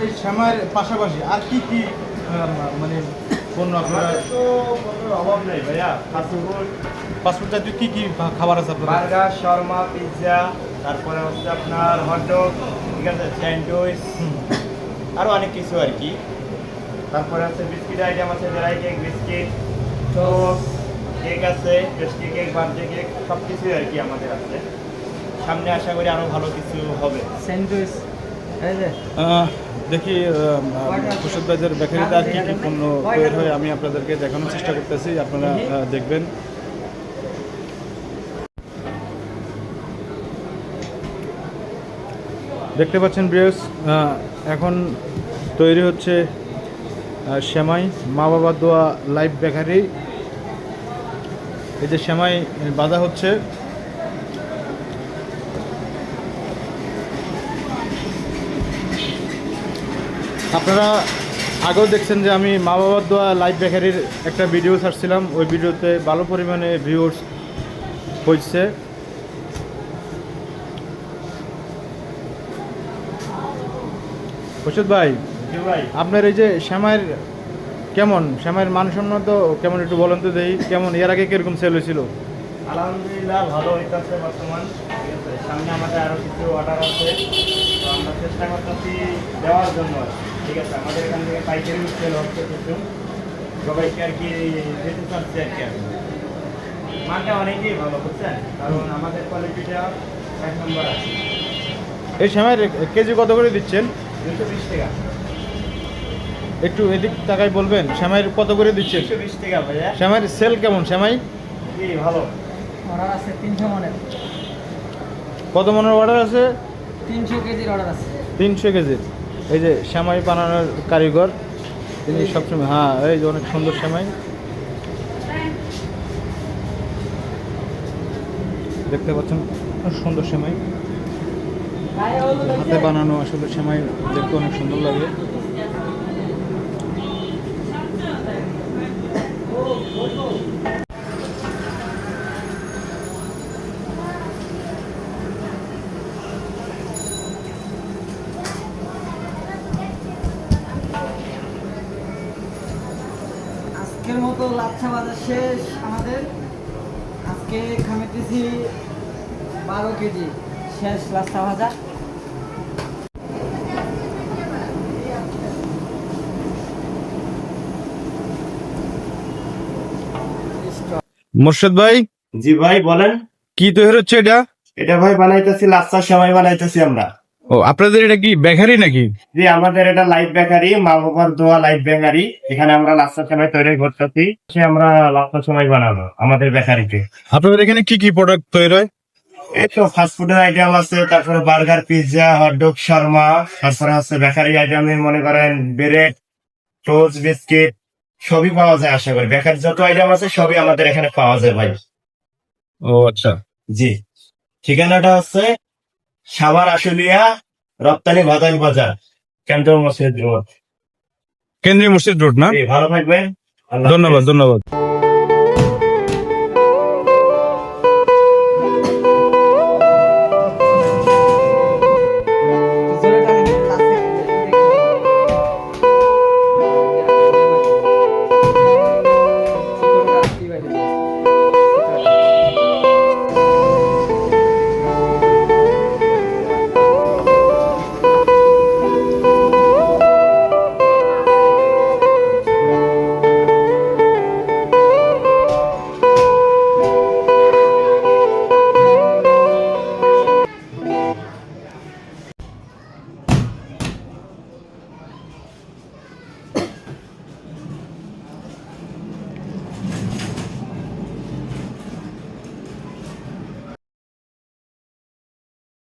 এই শ্যামার পাশাপাশি আর কি কি মানে পণ্য আপনারা? তো কোনো অভাব নেই ভাইয়া। ফাস্টফুড, ফাস্টফুড জাতীয় কি কি খাবার আছে আপনাদের? বার্গার, শর্মা, পিৎজা, তারপরে হচ্ছে আপনার হটডগ, ঠিক আছে, স্যান্ডউইচ, আরও অনেক কিছু আর কি। তারপরে আছে বিস্কিট আইটেম আছে, dry cake, biscuit, toast, cake আছে, পেস্ট্রি কেক, বার্থডে কেক, সব কিছুই আর কি আমাদের আছে। সামনে আশা করি আরও ভালো কিছু হবে। স্যান্ডউইচ এই যে দেখি খুরশেদ ভাইদের বেকারিতে আর কি কি পণ্য তৈরি হয় আমি আপনাদেরকে দেখানোর চেষ্টা করতেছি, আপনারা দেখবেন। দেখতে পাচ্ছেন ভিউয়ার্স, এখন তৈরি হচ্ছে সেমাই, মা বাবার দোয়া লাইভ বেকারি। এই যে সেমাই বাঁধা হচ্ছে। আপনারা আগেও দেখছেন যে আমি মা বাবার দোয়া লাইভ বেকারির একটা ভিডিও ছাড়ছিলাম, ওই ভিডিওতে ভালো পরিমাণে ভিউয়ার্স হয়েছে। খুরশেদ ভাই, ভাই আপনার এই যে শ্যামাইয়ের শ্যামাইয়ের মানসম্মত কেমন একটু বলেন তো দেখি, কেমন এর আগে কিরকম সেল হয়েছিল? আলহামদুলিল্লাহ ভালো হইতেছে বর্তমান, ঠিক আছে। সামনে আমাদের আরও কিছু অর্ডার আছে, তো আমরা চেষ্টা করতেছি দেওয়ার জন্য, ঠিক আছে। আমাদের এখান থেকে পাইকারি সেল হচ্ছে কিছু, সবাইকে আর কি যেতে চাচ্ছে আর কি। মানটা অনেকেই ভালো, বুঝছেন, কারণ আমাদের কোয়ালিটিটা 1 নম্বর আছে। এই শ্যামাইয়ের কেজি কত করে দিচ্ছেন? 220 টাকা। একটু এদিক টাকায় বলবেন, শ্যামাইয়ের কত করে দিচ্ছেন? 220 টাকা ভাইয়া। শ্যামাইয়ের সেল কেমন? শ্যামাই কি ভালো। অর্ডার আছে 300 মনের, কত মনের অর্ডার আছে? 300 কেজির অর্ডার আছে। 300 কেজির। এই যে শ্যামাই বানানোর কারিগর, তিনি সবসময়, হ্যাঁ এই যে অনেক সুন্দর শ্যামাই দেখতে পাচ্ছেন, সুন্দর শ্যামাই, হাতে বানানো আসলে শ্যামাই দেখতে অনেক সুন্দর লাগে। আজকের মতো লাচ্ছা বাজার শেষ আমাদের। আজকে খামেতেছি 12 কেজি শেষ লাচ্ছা ভাজা। মোর্শেদ ভাই, জি ভাই বলেন। কি তৈরি হচ্ছে এটা? এটা ভাই বানাইতেছি লাচ্ছা সেমাই বানাইতেছি আমরা। ও, আপনাদের এটা কি বেকারি নাকি? জি, আমাদের এটা লাইভ বেকারি, মা বাবার দোয়া লাইভ বেকারি। এখানে আমরা লাচ্ছা সেমাই তৈরি করতেছি, আমরা লাচ্ছা সেমাই বানাবো আমাদের বেকারিতে। আপনাদের এখানে কি কি প্রোডাক্ট তৈরি হয়? এই তো ফাস্টফুডের আইটেম আছে, তারপরে বার্গার, পিৎজা, হটডগ, শর্মা, তারপরে আছে বেকারি আইটেমে মনে করেন ব্রেড, টোস্ট, বিস্কিট, সবই পাওয়া যায়। আশা করি বেকারি যত আইটেম আছে সবই আমাদের এখানে পাওয়া যায় ভাই। ও আচ্ছা। জি, ঠিকানাটা হচ্ছে সাভার আশুলিয়া রপ্তানি বাদাম বাজার, কেন্দ্র মসজিদ রোড। কেন্দ্রীয় মসজিদ রোড না? ভালো থাকবেন। ধন্যবাদ।